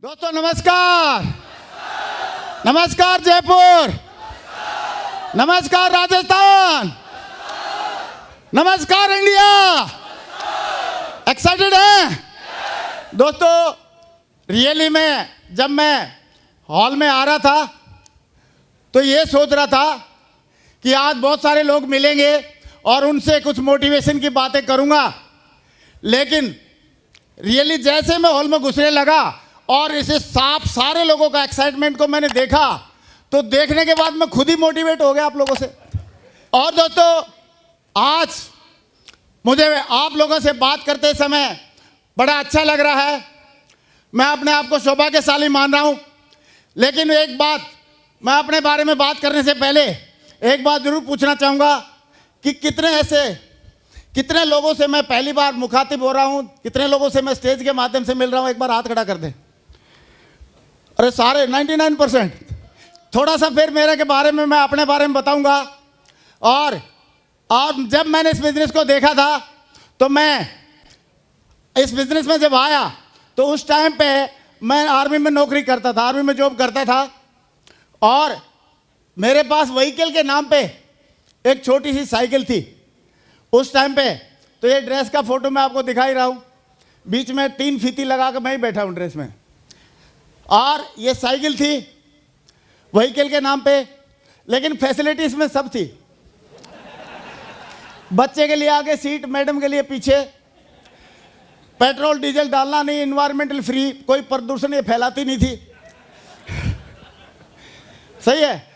दोस्तों नमस्कार। नमस्कार जयपुर, नमस्कार राजस्थान, नमस्कार इंडिया। एक्साइटेड हैं दोस्तों? रियली में जब मैं हॉल में आ रहा था तो ये सोच रहा था कि आज बहुत सारे लोग मिलेंगे और उनसे कुछ मोटिवेशन की बातें करूंगा, लेकिन रियली जैसे मैं हॉल में घुसने लगा और इसे सारे लोगों का एक्साइटमेंट को मैंने देखा तो देखने के बाद मैं खुद ही मोटिवेट हो गया आप लोगों से। और दोस्तों आज मुझे आप लोगों से बात करते समय बड़ा अच्छा लग रहा है। मैं अपने आप को सौभाग्यशाली मान रहा हूं, लेकिन एक बात, मैं अपने बारे में बात करने से पहले एक बात जरूर पूछना चाहूँगा कि कितने लोगों से मैं पहली बार मुखातिब हो रहा हूँ, कितने लोगों से मैं स्टेज के माध्यम से मिल रहा हूँ। एक बार हाथ खड़ा कर दें। अरे सारे 99%। थोड़ा सा फिर मेरे के बारे में, मैं अपने बारे में बताऊंगा। और जब मैंने इस बिजनेस को देखा था तो मैं इस बिजनेस में जब आया तो उस टाइम पे मैं आर्मी में नौकरी करता था, आर्मी में जॉब करता था, और मेरे पास व्हीकल के नाम पे एक छोटी सी साइकिल थी उस टाइम पे। तो ये ड्रेस का फोटो मैं आपको दिखा ही रहा हूँ, बीच में 3 फीती लगा कर मैं ही बैठा हूँ ड्रेस में, और ये साइकिल थी व्हीकल के नाम पे, लेकिन फैसिलिटी इसमें सब थी। बच्चे के लिए आगे सीट, मैडम के लिए पीछे, पेट्रोल डीजल डालना नहीं, इन्वायरमेंटल फ्री, कोई प्रदूषण ये फैलाती नहीं थी। सही है।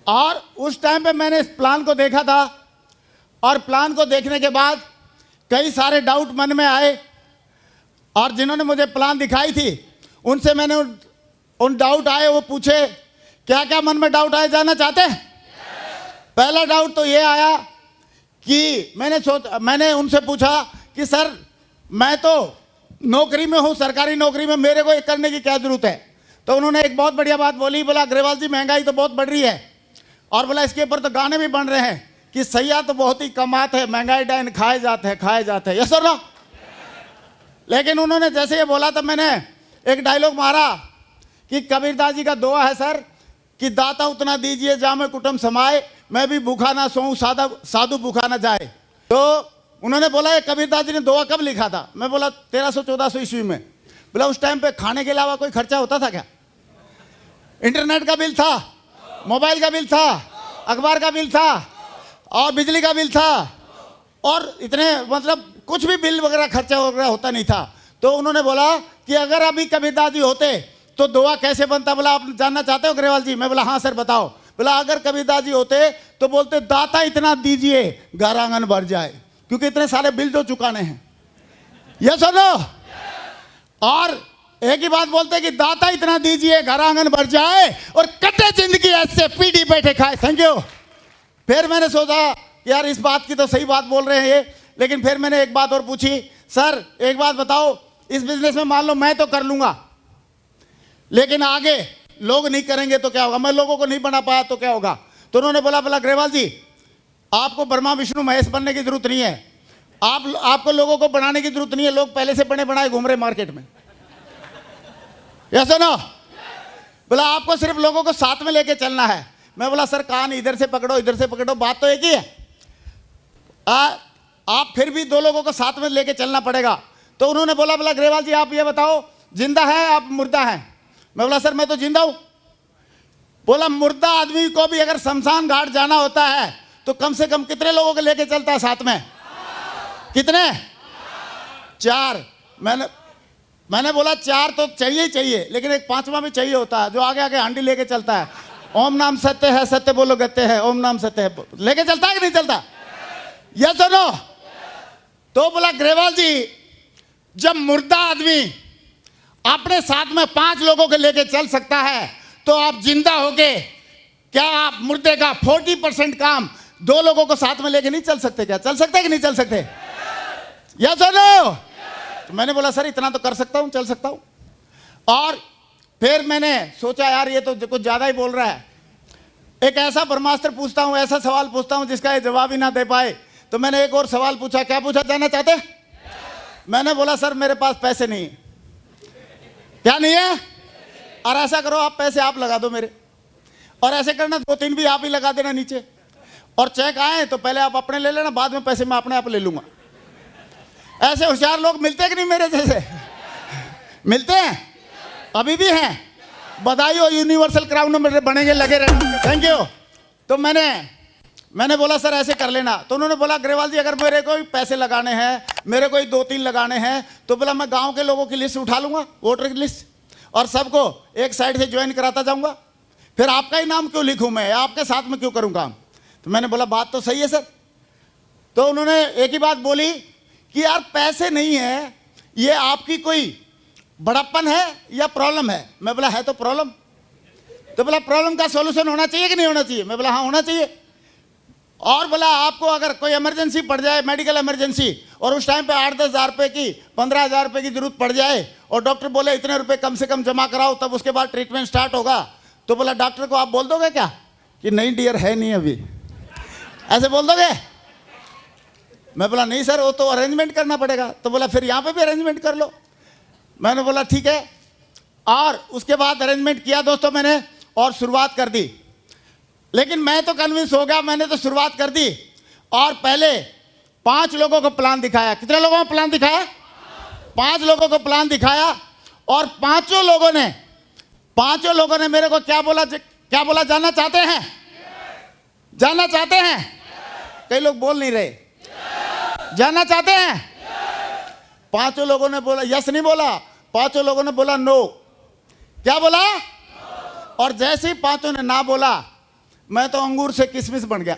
और उस टाइम पे मैंने इस प्लान को देखा था, और प्लान को देखने के बाद कई सारे डाउट मन में आए, और जिन्होंने मुझे प्लान दिखाई थी उनसे मैंने उन डाउट आए, वो पूछे क्या क्या मन में डाउट आए, जानना चाहते हैं? पहला डाउट तो ये आया कि मैंने उनसे पूछा कि सर मैं तो नौकरी में हूँ, सरकारी नौकरी में, मेरे को ये करने की क्या जरूरत है? तो उन्होंने एक बहुत बढ़िया बात बोली, बोला अग्रवाल जी महंगाई तो बहुत बढ़ रही है, और बोला इसके ऊपर तो गाने भी बन रहे हैं कि सैया तो बहुत ही कमात है, महंगाई डाइन खाए जाते हैं। यस सर ना? लेकिन उन्होंने जैसे ये बोला तो मैंने एक डायलॉग मारा कि कबीरदास जी का दुआ है सर कि दाता उतना दीजिए जामे कुटुंब समाए, मैं भी भूखा ना सोऊं साधु भूखा ना जाए। तो उन्होंने बोला ये कबीरदास जी ने दुआ कब लिखा था? मैं बोला 1300-1400 ईस्वी में। बोला उस टाइम पे खाने के अलावा कोई खर्चा होता था क्या? इंटरनेट का बिल था, मोबाइल का बिल था, अखबार का बिल था, और बिजली का बिल था, और इतने मतलब कुछ भी बिल वगैरह खर्चा वगैरह होता नहीं था। तो उन्होंने बोला कि अगर अभी कबीरदास जी होते तो दुआ कैसे बनता? बोला आप जानना चाहते हो अग्रवाल जी? मैं बोला हाँ सर बताओ। बोला अगर कबीरदास जी होते तो बोलते दाता इतना दीजिए घर आंगन भर जाए, क्योंकि इतने सारे बिल जो चुकाने हैं। यस और नो? और एक ही बात बोलते कि दाता इतना दीजिए घर आंगन भर जाए, और कटे जिंदगी ऐसे पीढ़ी बैठे खाए। Thank you. फिर मैंने सोचा कि यार इस बात की तो सही बात बोल रहे हैं ये, लेकिन फिर मैंने एक बात और पूछी, सर एक बात बताओ, इस बिजनेस में मान लो मैं तो कर लूंगा, लेकिन आगे लोग नहीं करेंगे तो क्या होगा? मैं लोगों को नहीं बना पाया तो क्या होगा? तो उन्होंने बोला अग्रवाल जी आपको ब्रह्मा विष्णु महेश बनने की जरूरत नहीं है, आपको लोगों को बनाने की जरूरत नहीं है, लोग पहले से बने बनाए घूम रहे मार्केट में। यस ना? बोला आपको सिर्फ लोगों को साथ में लेके चलना है। मैं बोला सर कान इधर से पकड़ो इधर से पकड़ो, बात तो एक ही है। आप फिर भी 2 लोगों को साथ में लेके चलना पड़ेगा। तो उन्होंने बोला अग्रवाल जी आप ये बताओ जिंदा है आप मुर्दा है? मैं बोला सर मैं तो जिंदा हूं। बोला मुर्दा आदमी को भी अगर शमशान घाट जाना होता है तो कम से कम कितने लोगों को लेके चलता है साथ में? कितने? 4। मैंने बोला 4 तो चाहिए, लेकिन एक 5वां भी चाहिए होता है जो आगे आगे हांडी लेके चलता है। ओम नाम सत्य है, सत्य बोलो गत्य है, ओम नाम सत्य है, लेके चलता है कि नहीं चलता? यस और नो? तो बोला अग्रवाल जी जब मुर्दा आदमी अपने साथ में 5 लोगों को लेके चल सकता है तो आप जिंदा होके क्या आप मुर्दे का 40% काम 2 लोगों को साथ में लेके नहीं चल सकते? क्या चल सकते कि नहीं चल सकते? यस और नो? तो मैंने बोला सर इतना तो कर सकता हूं, चल सकता हूं। और फिर मैंने सोचा यार ये तो कुछ ज्यादा ही बोल रहा है, एक ऐसा ब्रह्मास्त्र पूछता हूं, ऐसा सवाल पूछता हूं जिसका ये जवाब ही ना दे पाए। तो मैंने एक और सवाल पूछा। क्या पूछा? जानना चाहते? मैंने बोला सर मेरे पास पैसे नहीं। क्या नहीं है? और ऐसा करो, आप पैसे आप लगा दो मेरे, और ऐसे करना 2-3 भी आप ही लगा देना नीचे, और चेक आए तो पहले आप अपने ले लेना, बाद में पैसे मैं अपने आप ले लूंगा। ऐसे होशियार लोग मिलते हैं कि नहीं मेरे जैसे? मिलते हैं, अभी भी हैं। बधाई हो, यूनिवर्सल क्राउन में बनेंगे, लगे रहना। Thank you. तो मैंने बोला सर ऐसे कर लेना। तो उन्होंने बोला ग्रेवाल जी अगर मेरे को पैसे लगाने हैं, मेरे को 2-3 लगाने हैं, तो बोला मैं गांव के लोगों की लिस्ट उठा लूंगा, वोटर की लिस्ट, और सबको एक साइड से ज्वाइन कराता जाऊंगा। फिर आपका ही नाम क्यों लिखूं मैं, आपके साथ में क्यों करूं काम? तो मैंने बोला बात तो सही है सर। तो उन्होंने एक ही बात बोली कि यार पैसे नहीं है, ये आपकी कोई बड़प्पन है या प्रॉब्लम है? मैं बोला है तो प्रॉब्लम। तो बोला प्रॉब्लम का सॉल्यूशन होना चाहिए कि नहीं होना चाहिए? मैं बोला हाँ होना चाहिए। और बोला आपको अगर कोई इमरजेंसी पड़ जाए, मेडिकल इमरजेंसी, और उस टाइम पे 8-10 हज़ार रुपये की, 15 हज़ार रुपये की जरूरत पड़ जाए, और डॉक्टर बोले इतने रुपए कम से कम जमा कराओ तब उसके बाद ट्रीटमेंट स्टार्ट होगा, तो बोला डॉक्टर को आप बोल दोगे क्या कि नहीं डियर है नहीं अभी, ऐसे बोल दोगे? मैं बोला नहीं सर वो तो अरेंजमेंट करना पड़ेगा। तो बोला फिर यहाँ पे भी अरेंजमेंट कर लो। मैंने बोला ठीक है, और उसके बाद अरेंजमेंट किया दोस्तों मैंने, और शुरुआत कर दी। लेकिन मैं तो कन्विंस हो गया, मैंने तो शुरुआत कर दी, और पहले 5 लोगों को प्लान दिखाया। कितने लोगों को प्लान दिखाया? 5 लोगों को प्लान दिखाया, और पांचों लोगों ने मेरे को क्या बोला जानना चाहते हैं? जानना चाहते हैं? कई लोग बोल नहीं रहे। जानना चाहते हैं? 5 लोगों ने बोला यस, नहीं बोला, 5 लोगों ने बोला नो। क्या बोला? और जैसे ही 5 ने ना बोला, मैं तो अंगूर से किशमिश बन गया।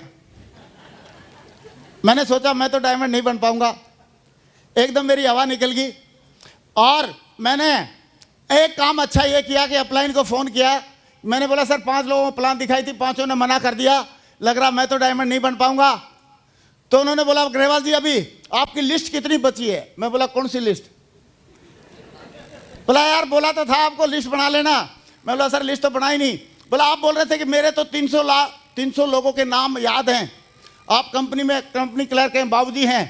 मैंने सोचा मैं तो डायमंड नहीं बन पाऊंगा, एकदम मेरी हवा निकल गई। और मैंने एक काम अच्छा ये किया कि अपलाइन को फ़ोन किया। मैंने बोला सर 5 लोगों को प्लान दिखाई थी, 5 ने मना कर दिया, लग रहा मैं तो डायमंड नहीं बन पाऊंगा। तो उन्होंने बोला ग्रेवाल जी अभी आपकी लिस्ट कितनी बची है? मैं बोला कौन सी लिस्ट? बोला यार बोला तो था आपको लिस्ट बना लेना। मैं बोला सर लिस्ट तो बनाई नहीं। बोला आप बोल रहे थे कि मेरे तो 300 लोगों के नाम याद हैं, आप कंपनी क्लर्क हैं, बाबूजी हैं,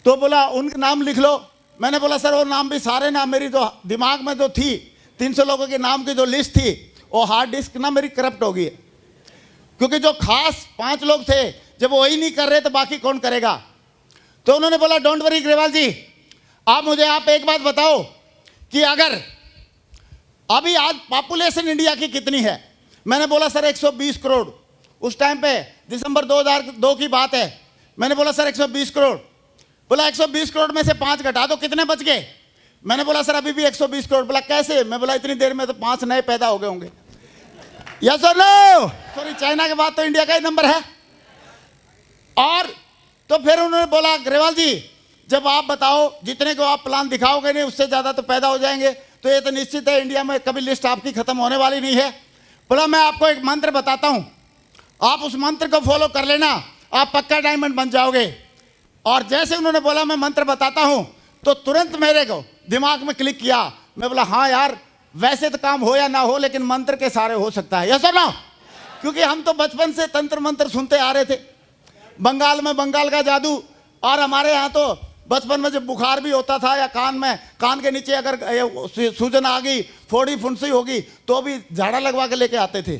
तो बोला उनके नाम लिख लो। मैंने बोला सर वो नाम भी सारे ना, मेरी जो दिमाग में जो थी 300 लोगों के नाम की जो लिस्ट थी वो हार्ड डिस्क ना मेरी करप्ट हो गई है, क्योंकि जो खास 5 लोग थे जब वही नहीं कर रहे तो बाकी कौन करेगा? तो उन्होंने बोला डोंट वरी ग्रेवाल जी, आप एक बात बताओ कि अगर अभी आज पॉपुलेशन इंडिया की कितनी है? मैंने बोला सर 120 करोड़। उस टाइम पे दिसंबर 2002 की बात है। मैंने बोला सर 120 करोड़। बोला 120 करोड़ में से 5 घटा दो, कितने बच गए? मैंने बोला सर अभी भी 120 करोड़। बोला कैसे? मैं बोला इतनी देर में तो 5 नए पैदा हो गए होंगे। यस और नो? सॉरी, चाइना के बाद तो इंडिया का ही नंबर है। और तो फिर उन्होंने बोला ग्रेवाल जी जब आप बताओ जितने को आप प्लान दिखाओगे नहीं उससे ज़्यादा तो पैदा हो जाएंगे, तो ये तो निश्चित है इंडिया में कभी लिस्ट आपकी खत्म होने वाली नहीं है। बोला मैं आपको एक मंत्र बताता हूँ, आप उस मंत्र को फॉलो कर लेना, आप पक्का डायमंड बन जाओगे। और जैसे उन्होंने बोला मैं मंत्र बताता हूँ, तो तुरंत मेरे को दिमाग में क्लिक किया। मैं बोला हाँ यार, वैसे तो काम हो या ना हो लेकिन मंत्र के सारे हो सकता है। यस और नो? क्योंकि हम तो बचपन से तंत्र मंत्र सुनते आ रहे थे, बंगाल में बंगाल का जादू, और हमारे यहाँ तो बचपन में जब बुखार भी होता था या कान के नीचे अगर सूजन आ गई, फोड़ी फुंसी होगी, तो भी झाड़ा लगवा के लेके आते थे,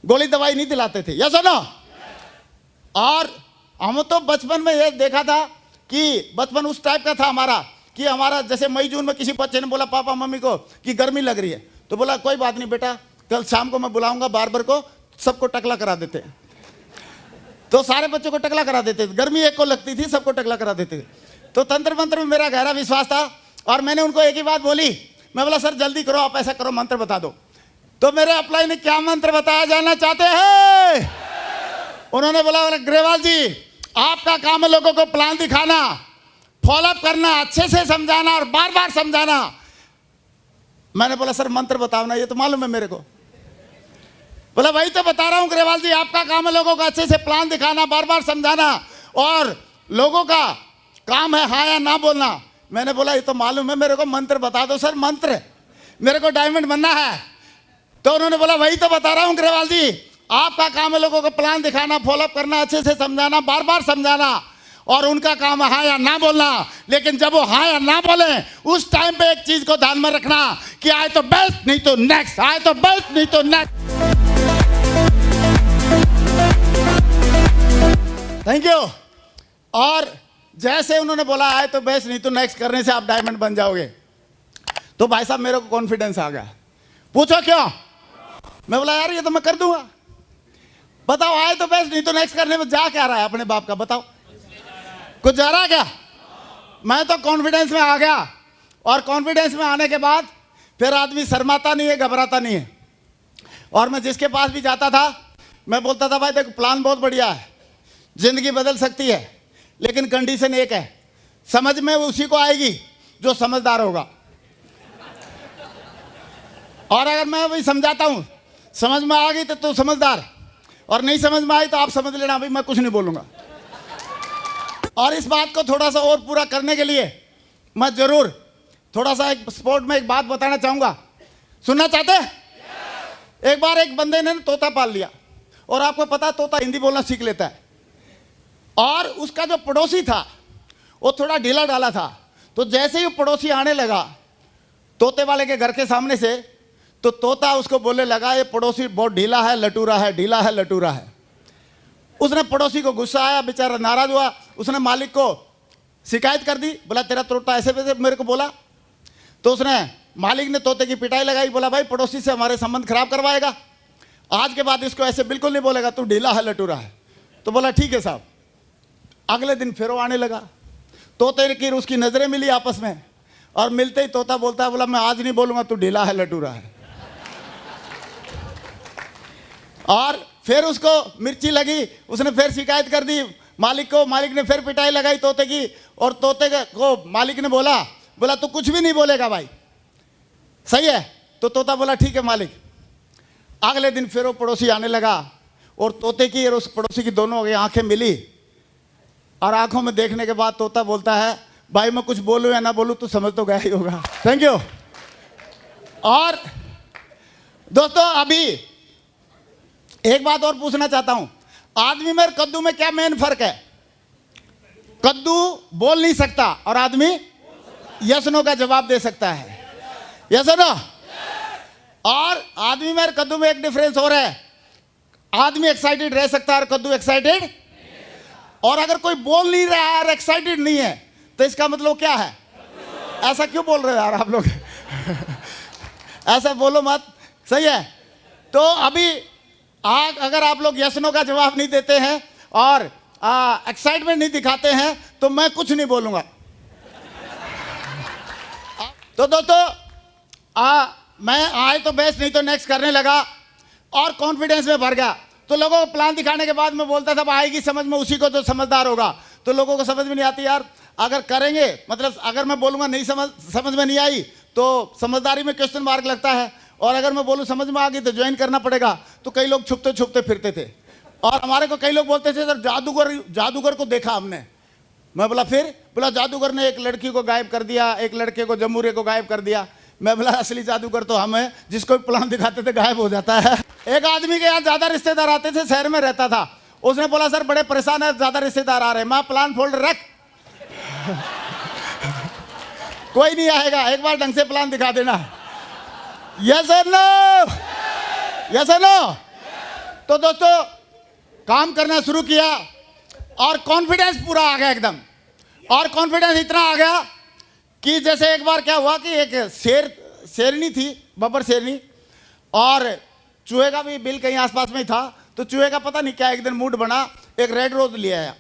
गोली दवाई नहीं दिलाते थे। यस और नो? और हम तो बचपन में ये देखा था कि बचपन उस टाइप का था हमारा कि हमारा जैसे मई जून में किसी बच्चे ने बोला पापा मम्मी को कि गर्मी लग रही है, तो बोला कोई बात नहीं बेटा, कल शाम को मैं बुलाऊंगा बार्बर को, सबको टकला करा देते हैं। तो सारे बच्चों को टकला करा देते थे, गर्मी एक को लगती थी, सबको टकला करा देते थे। तो तंत्र मंत्र में मेरा गहरा विश्वास था, और मैंने उनको एक ही बात बोली। मैं बोला सर जल्दी करो, आप ऐसा करो मंत्र बता दो। तो मेरे अप्लाई ने क्या मंत्र बताया जाना चाहते हैं? उन्होंने बोला ग्रेवाल जी आपका काम है लोगों को प्लान दिखाना, फॉलोअप करना, अच्छे से समझाना और बार बार समझाना। मैंने बोला सर मंत्र बताओ ना, ये तो मालूम है मेरे को। बोला वही तो बता रहा हूं ग्रेवाल जी, आपका काम है लोगों को अच्छे से प्लान दिखाना, बार बार समझाना, और लोगों का काम है हाँ या ना बोलना। मैंने बोला ये तो मालूम है मेरे को, मंत्र बता दो सर, मंत्र, मेरे को डायमंड बनना है। तो उन्होंने बोला वही तो बता रहा हूं ग्रेवाल जी, आपका काम है लोगों को प्लान दिखाना, फॉलोअप करना, अच्छे से समझाना, बार बार समझाना, और उनका काम है हाँ या ना बोलना। लेकिन जब वो हाँ या ना बोले उस टाइम पे एक चीज को ध्यान में रखना कि आए तो बेस्ट नहीं तो नेक्स्ट, आए तो बेस्ट नहीं तो नेक्स्ट। Thank you. और जैसे उन्होंने बोला आए तो बेस्ट नहीं तो नेक्स्ट करने से आप डायमंड बन जाओगे, तो भाई साहब मेरे को कॉन्फिडेंस आ गया। पूछो क्यों? मैं बोला यार ये तो मैं कर दूंगा। बताओ आए तो बेस्ट नहीं तो नेक्स्ट करने में जा क्या रहा है अपने बाप का? बताओ कुछ जा रहा है क्या? मैं तो कॉन्फिडेंस में आ गया, और कॉन्फिडेंस में आने के बाद फिर आदमी शर्माता नहीं है, घबराता नहीं है। और मैं जिसके पास भी जाता था मैं बोलता था भाई देखो प्लान बहुत बढ़िया है, जिंदगी बदल सकती है, लेकिन कंडीशन एक है, समझ में उसी को आएगी जो समझदार होगा। और अगर मैं वही समझाता हूं समझ में आ गई तो तू समझदार, और नहीं समझ में आई तो आप समझ लेना भाई मैं कुछ नहीं बोलूंगा। और इस बात को थोड़ा सा और पूरा करने के लिए मैं जरूर थोड़ा सा एक स्पोर्ट में एक बात बताना चाहूंगा। सुनना चाहते हैं? एक बार एक बंदे ने तोता पाल लिया, और आपको पता तोता हिंदी बोलना सीख लेता है। और उसका जो पड़ोसी था वो थोड़ा ढीला डाला था, तो जैसे ही पड़ोसी आने लगा तोते वाले के घर के सामने से, तो तोता उसको बोलने लगा ये पड़ोसी बहुत ढीला है, लटूरा है, ढीला है, लटूरा है। उसने पड़ोसी को गुस्सा आया, बेचारा नाराज हुआ, उसने मालिक को शिकायत कर दी, बोला तेरा तोता ऐसे वैसे मेरे को बोला। तो उसने मालिक ने तोते की पिटाई लगाई, बोला भाई पड़ोसी से हमारे संबंध खराब करवाएगा, आज के बाद इसको ऐसे बिल्कुल नहीं बोलेगा, तू ढीला है, लटूरा है। तो बोला ठीक है साहब। अगले दिन फिर वो आने लगा, तोते की उसकी नजरें मिली आपस में, और मिलते ही तोता बोलता है बोला मैं आज नहीं बोलूंगा तू ढीला है, लटूरा है। और फिर उसको मिर्ची लगी, उसने फिर शिकायत कर दी मालिक को, मालिक ने फिर पिटाई लगाई तोते की, और तोते को मालिक ने बोला तू कुछ भी नहीं बोलेगा भाई, सही है? तो तोता बोला ठीक है मालिक। अगले दिन फिर वो पड़ोसी आने लगा, और तोते की और उस पड़ोसी की दोनों की आंखें मिली, और आंखों में देखने के बाद तोता बोलता है भाई मैं कुछ बोलूं या ना बोलूं तू समझ तो गया ही होगा। Thank you. और दोस्तों अभी एक बात और पूछना चाहता हूं, आदमी में कद्दू में क्या मेन फर्क है? कद्दू बोल नहीं सकता और आदमी यस नो का जवाब दे सकता है, यस नो। और आदमी में कद्दू में एक डिफरेंस और है, आदमी एक्साइटेड रह सकता है और कद्दू एक्साइटेड। और अगर कोई बोल नहीं रहा है और एक्साइटेड नहीं है तो इसका मतलब क्या है? ऐसा क्यों बोल रहे हो यार आप लोग? ऐसा बोलो मत, सही है? तो अभी अगर आप लोग यस नो का जवाब नहीं देते हैं और एक्साइटमेंट नहीं दिखाते हैं तो मैं कुछ नहीं बोलूंगा। तो दोस्तों मैं आए तो बेस्ट नहीं तो नेक्स्ट करने लगा और कॉन्फिडेंस में भर गया। तो लोगों को प्लान दिखाने के बाद मैं बोलता था आएगी समझ में उसी को जो समझदार होगा। तो लोगों को समझ में नहीं आती यार, अगर करेंगे मतलब अगर मैं बोलूँगा नहीं समझ में नहीं आई तो समझदारी में क्वेश्चन मार्क लगता है, और अगर मैं बोलूँ समझ में आ गई तो ज्वाइन करना पड़ेगा। तो कई लोग छुपते छुपते फिरते थे, और हमारे को कई लोग बोलते थे सर जादूगर को देखा हमने। मैं बोला फिर? बोला जादूगर ने एक लड़की को गायब कर दिया, एक लड़के को जमूरे को गायब कर दिया। मैं बोला असली जादूगर तो हम हैं, जिसको प्लान दिखाते थे गायब हो जाता है। एक आदमी के यहाँ ज्यादा रिश्तेदार आते थे, शहर में रहता था, उसने बोला सर बड़े परेशान है, ज्यादा रिश्तेदार आ रहे हैं। मैं प्लान फोल्डर रख कोई नहीं आएगा, एक बार ढंग से प्लान दिखा देना। यस और नो, यस और नो। तो दोस्तों काम करना शुरू किया और कॉन्फिडेंस पूरा आ गया एकदम। और कॉन्फिडेंस इतना आ गया कि जैसे एक बार क्या हुआ कि एक शेरनी थी, बब्बर शेरनी, और चूहे का भी बिल कहीं आसपास में ही था। तो चूहे का पता नहीं क्या एक दिन मूड बना, एक रेड रोज ले आया।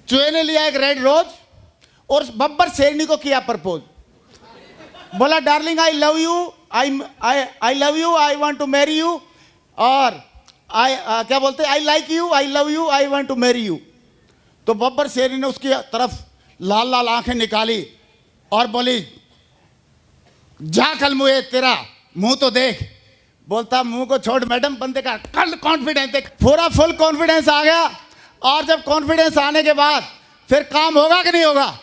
चूहे ने लिया एक रेड रोज और बब्बर शेरनी को किया प्रपोज। बोला darling I love you, I love you, I want to marry you, और क्या बोलते I like you, I love you, I want to marry you. तो बब्बर शेरनी ने उसकी तरफ लाल लाल आंखें निकाली और बोली जा कल मुझे तेरा मुंह तो देख। बोलता मुंह को छोड़ मैडम, बंदे का कल कॉन्फिडेंस देख। पूरा फुल कॉन्फिडेंस आ गया। और जब कॉन्फिडेंस आने के बाद फिर काम होगा कि नहीं होगा?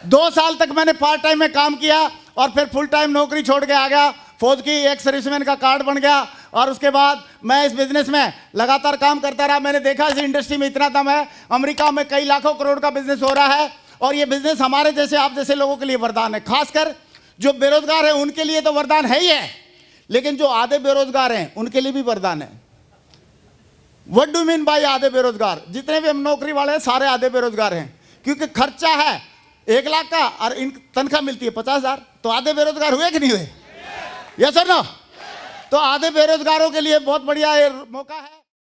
2 साल तक मैंने पार्ट टाइम में काम किया और फिर फुल टाइम नौकरी छोड़ के आ गया। फौज की एक सर्विसमैन का कार्ड बन गया और उसके बाद मैं इस बिजनेस में लगातार काम करता रहा। मैंने देखा इस इंडस्ट्री में इतना दम है, अमेरिका में कई लाखों करोड़ का बिजनेस हो रहा है, और ये बिजनेस हमारे जैसे आप जैसे लोगों के लिए वरदान है। खासकर जो बेरोजगार है उनके लिए तो वरदान है ही है, लेकिन जो आधे बेरोजगार हैं उनके लिए भी वरदान है। व्हाट डू मीन बाय आधे बेरोजगार? जितने भी हम नौकरी वाले हैं सारे आधे बेरोजगार हैं, क्योंकि खर्चा है 1 लाख का और इन तनख्वाह मिलती है 50,000। तो आधे बेरोजगार हुए कि नहीं हुए? यस सर ना? तो आधे बेरोजगारों के लिए बहुत बढ़िया मौका है।